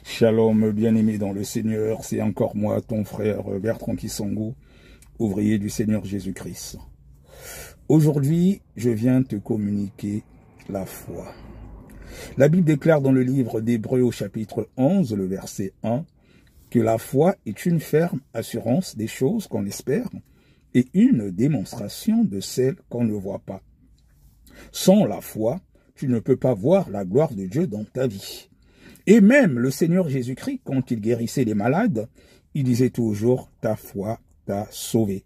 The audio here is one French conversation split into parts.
Shalom, bien-aimé dans le Seigneur, c'est encore moi, ton frère Bertrand Kisongo, ouvrier du Seigneur Jésus-Christ. Aujourd'hui, je viens te communiquer la foi. La Bible déclare dans le livre d'Hébreux au chapitre 11, le verset 1, que la foi est une ferme assurance des choses qu'on espère et une démonstration de celles qu'on ne voit pas. Sans la foi, tu ne peux pas voir la gloire de Dieu dans ta vie. Et même le Seigneur Jésus-Christ, quand il guérissait les malades, il disait toujours « ta foi t'a sauvé ».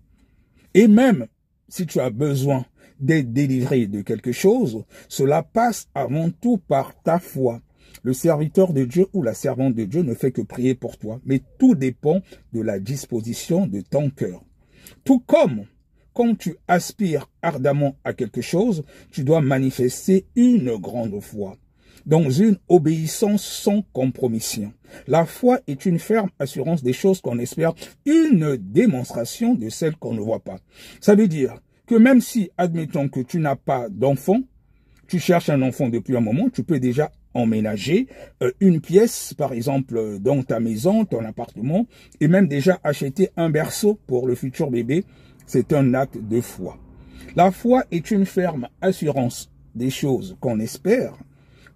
Et même si tu as besoin d'être délivré de quelque chose, cela passe avant tout par ta foi. Le serviteur de Dieu ou la servante de Dieu ne fait que prier pour toi, mais tout dépend de la disposition de ton cœur. Tout comme quand tu aspires ardemment à quelque chose, tu dois manifester une grande foi, dans une obéissance sans compromission. La foi est une ferme assurance des choses qu'on espère, une démonstration de celles qu'on ne voit pas. Ça veut dire que même si, admettons que tu n'as pas d'enfant, tu cherches un enfant depuis un moment, tu peux déjà emménager une pièce, par exemple, dans ta maison, ton appartement, et même déjà acheter un berceau pour le futur bébé. C'est un acte de foi. La foi est une ferme assurance des choses qu'on espère,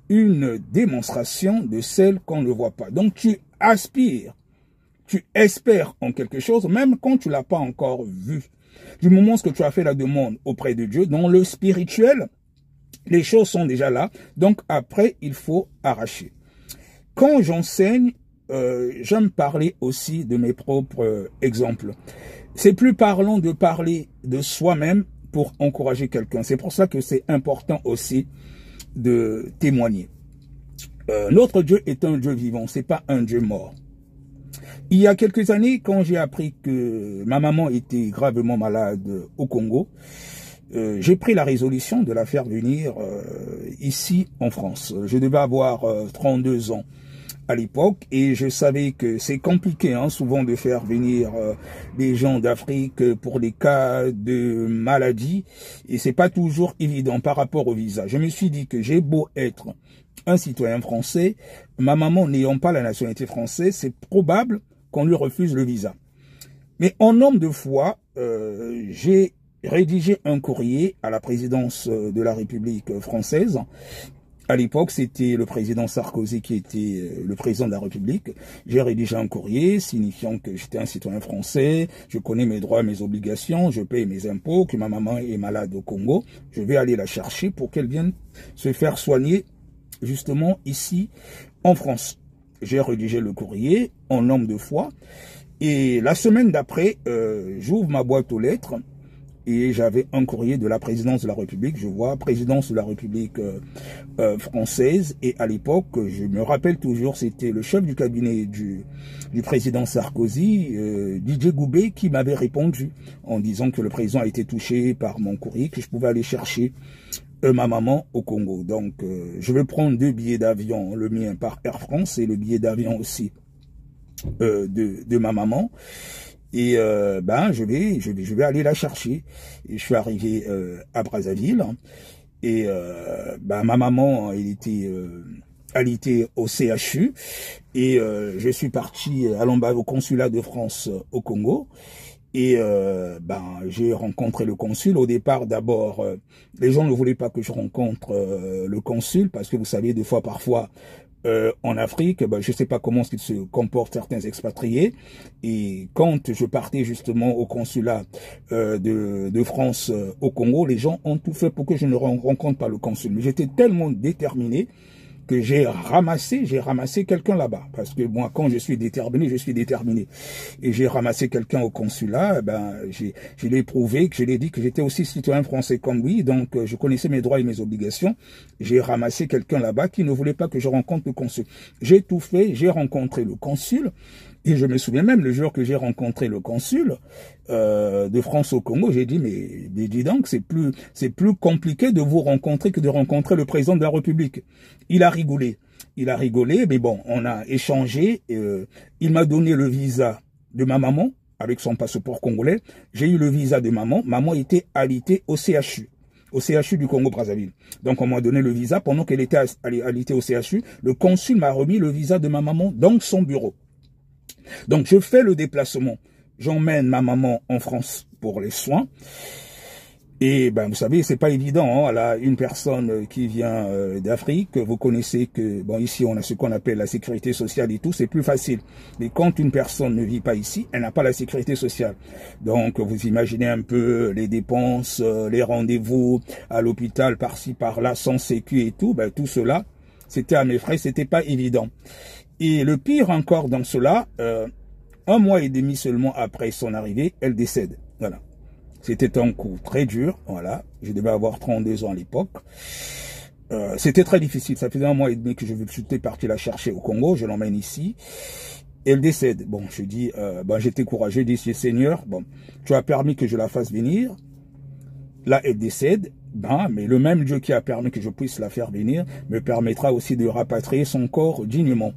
une démonstration de celles qu'on ne voit pas. Donc tu aspires, tu espères en quelque chose, même quand tu ne l'as pas encore vu. Du moment que tu as fait la demande auprès de Dieu, dans le spirituel, les choses sont déjà là. Donc après, il faut arracher. Quand j'enseigne, j'aime parler aussi de mes propres exemples. C'est plus parlant de parler de soi-même pour encourager quelqu'un. C'est pour ça que c'est important aussi de témoigner. Notre Dieu est un Dieu vivant, c'est pas un Dieu mort. Il y a quelques années, quand j'ai appris que ma maman était gravement malade au Congo, j'ai pris la résolution de la faire venir ici en France. Je devais avoir 32 ans à l'époque et je savais que c'est compliqué souvent de faire venir des gens d'Afrique pour des cas de maladie et c'est pas toujours évident par rapport au visa. Je me suis dit que j'ai beau être un citoyen français, ma maman n'ayant pas la nationalité française, c'est probable qu'on lui refuse le visa. Mais en homme de foi, j'ai rédigé un courrier à la présidence de la République française. À l'époque, c'était le président Sarkozy qui était le président de la République. J'ai rédigé un courrier signifiant que j'étais un citoyen français, je connais mes droits et mes obligations, je paye mes impôts, que ma maman est malade au Congo. Je vais aller la chercher pour qu'elle vienne se faire soigner justement ici en France. J'ai rédigé le courrier en homme de foi. Et la semaine d'après, j'ouvre ma boîte aux lettres. Et j'avais un courrier de la présidence de la République, je vois présidence de la République française. Et à l'époque, je me rappelle toujours, c'était le chef du cabinet du président Sarkozy, Didier Goubet, qui m'avait répondu en disant que le président a été touché par mon courrier, que je pouvais aller chercher ma maman au Congo. Donc, je vais prendre 2 billets d'avion, le mien par Air France et le billet d'avion aussi de ma maman. Et je vais aller la chercher. Et je suis arrivé à Brazzaville. Et ma maman, elle était au CHU. Et je suis parti au consulat de France au Congo. Et j'ai rencontré le consul. Au départ, d'abord, les gens ne voulaient pas que je rencontre le consul parce que vous savez, parfois, en Afrique, je ne sais pas comment se comportent certains expatriés. Et quand je partais justement au consulat de France au Congo, les gens ont tout fait pour que je ne rencontre pas le consul. Mais j'étais tellement déterminé que j'ai ramassé quelqu'un là-bas. Parce que moi, quand je suis déterminé, je suis déterminé. Et j'ai ramassé quelqu'un au consulat, je l'ai prouvé, que je l'ai dit que j'étais aussi citoyen français comme lui, donc je connaissais mes droits et mes obligations. J'ai ramassé quelqu'un là-bas qui ne voulait pas que je rencontre le consul. J'ai tout fait, j'ai rencontré le consul, et je me souviens même le jour que j'ai rencontré le consul de France au Congo, j'ai dit, mais dis donc, c'est plus compliqué de vous rencontrer que de rencontrer le président de la République. Il a rigolé, mais bon, on a échangé, il m'a donné le visa de ma maman, avec son passeport congolais, j'ai eu le visa de maman était alitée au CHU. au CHU du Congo-Brazzaville. Donc, on m'a donné le visa. Pendant qu'elle était au CHU, le consul m'a remis le visa de ma maman dans son bureau. Donc, je fais le déplacement. J'emmène ma maman en France pour les soins. Et ben vous savez, c'est pas évident. Hein. Voilà, une personne qui vient d'Afrique, vous connaissez que bon ici on a ce qu'on appelle la sécurité sociale et tout, c'est plus facile. Mais quand une personne ne vit pas ici, elle n'a pas la sécurité sociale. Donc vous imaginez un peu les dépenses, les rendez-vous à l'hôpital par-ci par-là, sans sécu et tout. Ben tout cela, c'était à mes frais, c'était pas évident. Et le pire encore dans cela, 1 mois et demi seulement après son arrivée, elle décède. Voilà. C'était un coup très dur, voilà. Je devais avoir 32 ans à l'époque. C'était très difficile. Ça faisait 1 mois et demi que j'étais parti la chercher au Congo. Je l'emmène ici. Elle décède. Bon, je dis, j'étais courageux. Je dis, Seigneur, bon, tu as permis que je la fasse venir. Là, elle décède. Mais le même Dieu qui a permis que je puisse la faire venir me permettra aussi de rapatrier son corps dignement.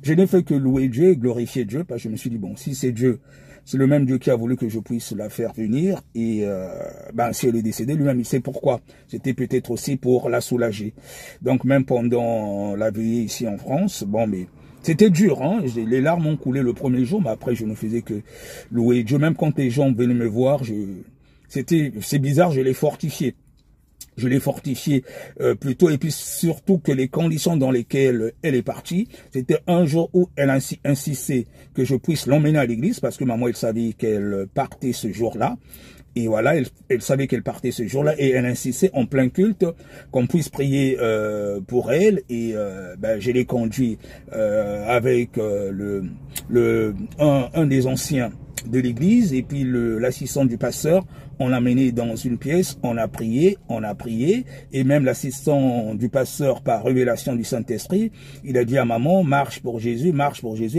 Je n'ai fait que louer Dieu et glorifier Dieu parce que je me suis dit, bon, si c'est Dieu, c'est le même Dieu qui a voulu que je puisse la faire venir. Et si elle est décédée, lui-même, il sait pourquoi. C'était peut-être aussi pour la soulager. Donc, même pendant la veillée ici en France, mais c'était dur. Hein. Les larmes ont coulé le premier jour, mais après, je ne faisais que louer Dieu. Même quand les gens venaient me voir, c'est bizarre, je l'ai fortifié. Je l'ai fortifié plutôt, et puis surtout que les conditions dans lesquelles elle est partie, c'était un jour où elle insistait que je puisse l'emmener à l'église, parce que maman, elle savait qu'elle partait ce jour-là. Et voilà, elle savait qu'elle partait ce jour-là, et elle insistait en plein culte qu'on puisse prier pour elle. Et je l'ai conduit avec un des anciens de l'église, et puis l'assistant du pasteur. On l'a mené dans une pièce, on a prié, et même l'assistant du pasteur, par révélation du Saint-Esprit, il a dit à maman, marche pour Jésus,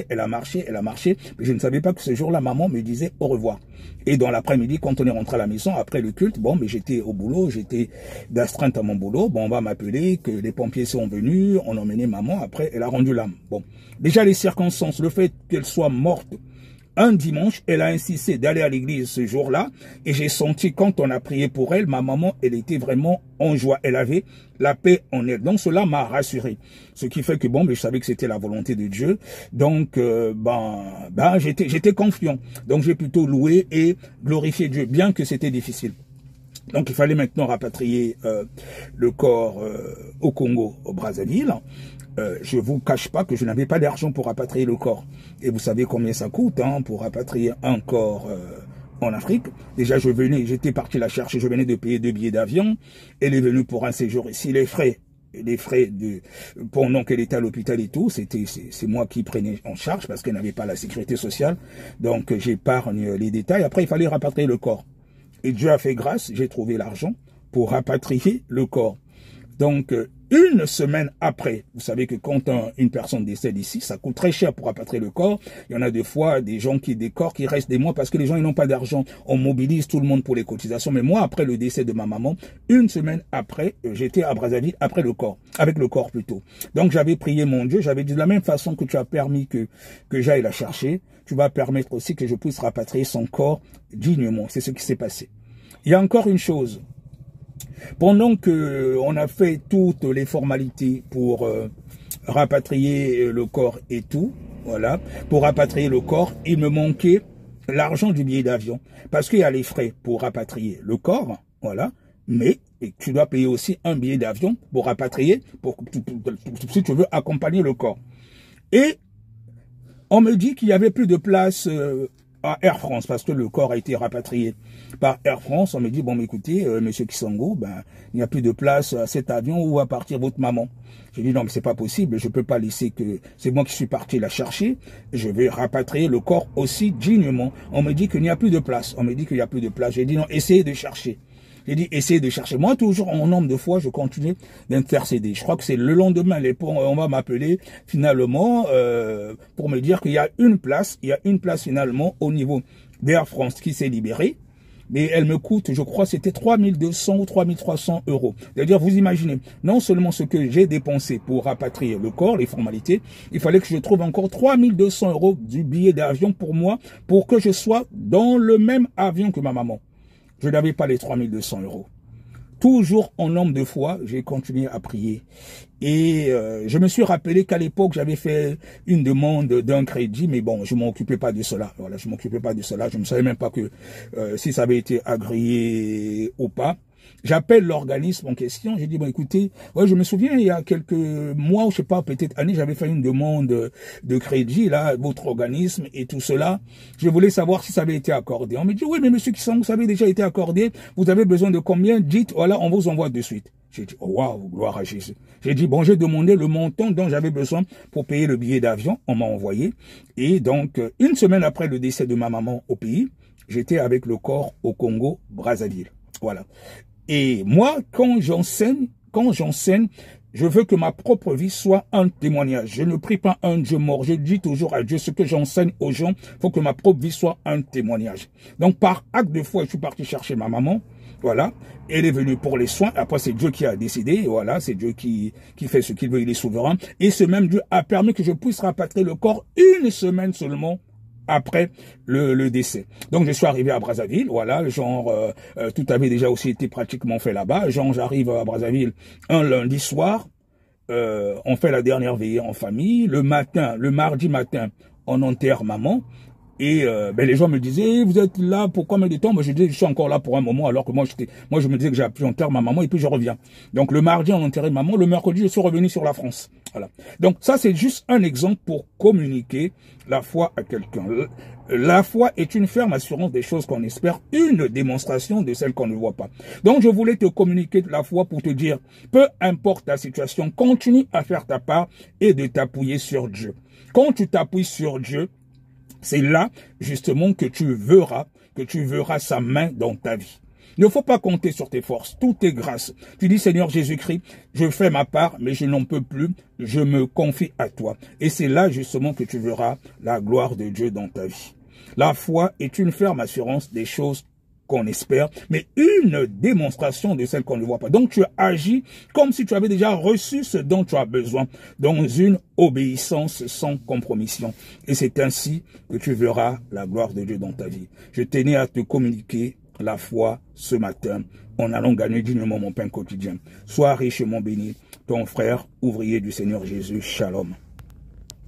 elle a marché, mais je ne savais pas que ce jour-là, maman me disait au revoir. Et dans l'après-midi, quand on est rentré à la maison, après le culte, mais j'étais au boulot, j'étais d'astreinte à mon boulot, on va m'appeler, que les pompiers sont venus, on a emmené maman, après elle a rendu l'âme. Déjà les circonstances, le fait qu'elle soit morte, un dimanche, elle a insisté d'aller à l'église ce jour-là, et j'ai senti quand on a prié pour elle, ma maman, elle était vraiment en joie, elle avait la paix en elle. Donc cela m'a rassuré, ce qui fait que je savais que c'était la volonté de Dieu. Donc j'étais confiant. Donc j'ai plutôt loué et glorifié Dieu, bien que c'était difficile. Donc il fallait maintenant rapatrier le corps au Congo, au Brazzaville. Je vous cache pas que je n'avais pas d'argent pour rapatrier le corps. Et vous savez combien ça coûte pour rapatrier un corps en Afrique. Déjà, j'étais parti la chercher, je venais de payer 2 billets d'avion. Elle est venue pour un séjour ici. Les frais pendant qu'elle était à l'hôpital et tout, c'est moi qui prenais en charge parce qu'elle n'avait pas la sécurité sociale. Donc j'épargne les détails. Après, il fallait rapatrier le corps. Et Dieu a fait grâce, j'ai trouvé l'argent pour rapatrier le corps. Donc, 1 semaine après, vous savez que quand une personne décède ici, ça coûte très cher pour rapatrier le corps. Il y en a des fois des corps qui restent des mois parce que les gens ils n'ont pas d'argent. On mobilise tout le monde pour les cotisations. Mais moi, après le décès de ma maman, 1 semaine après, j'étais à Brazzaville avec le corps plutôt. Donc j'avais prié mon Dieu, j'avais dit de la même façon que tu as permis que j'aille la chercher, tu vas permettre aussi que je puisse rapatrier son corps dignement. C'est ce qui s'est passé. Il y a encore une chose. Pendant que on a fait toutes les formalités pour rapatrier le corps et tout, voilà, pour rapatrier le corps, il me manquait l'argent du billet d'avion. Parce qu'il y a les frais pour rapatrier le corps, voilà, mais tu dois payer aussi un billet d'avion pour rapatrier, si tu veux accompagner le corps. Et on me dit qu'il n'y avait plus de place à Air France, parce que le corps a été rapatrié par Air France. On me dit, écoutez, monsieur Kisongo, il n'y a plus de place à cet avion où va partir votre maman. J'ai dit, non, mais c'est pas possible, je peux pas laisser que... C'est moi qui suis parti la chercher, je vais rapatrier le corps aussi dignement. On me dit qu'il n'y a plus de place. J'ai dit, non, essayez de chercher. J'ai dit, essayez de chercher. Moi, toujours, en nombre de fois, je continue d'intercéder. Je crois que c'est le lendemain, on va m'appeler finalement pour me dire qu'il y a une place finalement au niveau d'Air France qui s'est libérée. Mais elle me coûte, je crois, c'était 3200 ou 3300 euros. C'est-à-dire, vous imaginez, non seulement ce que j'ai dépensé pour rapatrier le corps, les formalités, il fallait que je trouve encore 3200 euros du billet d'avion pour moi, pour que je sois dans le même avion que ma maman. Je n'avais pas les 3200 euros. toujours en homme de foi, j'ai continué à prier. Et je me suis rappelé qu'à l'époque, j'avais fait une demande d'un crédit, mais bon, je m'occupais pas de cela. Voilà, je m'occupais pas de cela. Je ne savais même pas que si ça avait été agréé ou pas. J'appelle l'organisme en question, j'ai dit, bon écoutez, ouais, je me souviens, il y a quelques mois, ou je sais pas, peut-être années, j'avais fait une demande de crédit, là, votre organisme et tout cela. Je voulais savoir si ça avait été accordé. On me dit, oui, mais monsieur Kisangou, ça avait déjà été accordé, vous avez besoin de combien? Dites, voilà, on vous envoie de suite. J'ai dit, oh, waouh, gloire à Jésus. J'ai dit, bon, j'ai demandé le montant dont j'avais besoin pour payer le billet d'avion, on m'a envoyé. Et donc, une semaine après le décès de ma maman au pays, j'étais avec le corps au Congo, Brazzaville. Voilà. Et moi, quand j'enseigne, je veux que ma propre vie soit un témoignage. Je ne prie pas un Dieu mort. Je dis toujours à Dieu ce que j'enseigne aux gens. Il faut que ma propre vie soit un témoignage. Donc, par acte de foi, je suis parti chercher ma maman. Voilà. Elle est venue pour les soins. Après, c'est Dieu qui a décidé. Voilà. C'est Dieu qui fait ce qu'il veut. Il est souverain. Et ce même Dieu a permis que je puisse rapatrier le corps une semaine seulement après le décès. Donc je suis arrivé à Brazzaville, voilà, genre tout avait déjà aussi été pratiquement fait là-bas. Genre j'arrive à Brazzaville un lundi soir, on fait la dernière veillée en famille. Le mardi matin, on enterre maman. Et ben les gens me disaient, vous êtes là pour combien de temps? Moi je disais, je suis encore là pour un moment, alors que moi je me disais que j'enterre ma maman et puis je reviens. Donc le mardi on enterrait maman, le mercredi je suis revenu sur la France. Voilà. Donc ça c'est juste un exemple pour communiquer la foi à quelqu'un. La foi est une ferme assurance des choses qu'on espère, une démonstration de celles qu'on ne voit pas. Donc je voulais te communiquer de la foi pour te dire, peu importe ta situation, continue à faire ta part et de t'appuyer sur Dieu. Quand tu t'appuies sur Dieu, c'est là, justement, que tu verras sa main dans ta vie. Il ne faut pas compter sur tes forces. Tout est grâce. Tu dis, Seigneur Jésus-Christ, je fais ma part, mais je n'en peux plus. Je me confie à toi. Et c'est là, justement, que tu verras la gloire de Dieu dans ta vie. La foi est une ferme assurance des choses qu'on espère, mais une démonstration de celle qu'on ne voit pas. Donc tu agis comme si tu avais déjà reçu ce dont tu as besoin, dans une obéissance sans compromission. Et c'est ainsi que tu verras la gloire de Dieu dans ta vie. Je tenais à te communiquer la foi ce matin, en allant gagner dignement mon pain quotidien. Sois riche et mon béni, ton frère, ouvrier du Seigneur Jésus. Shalom.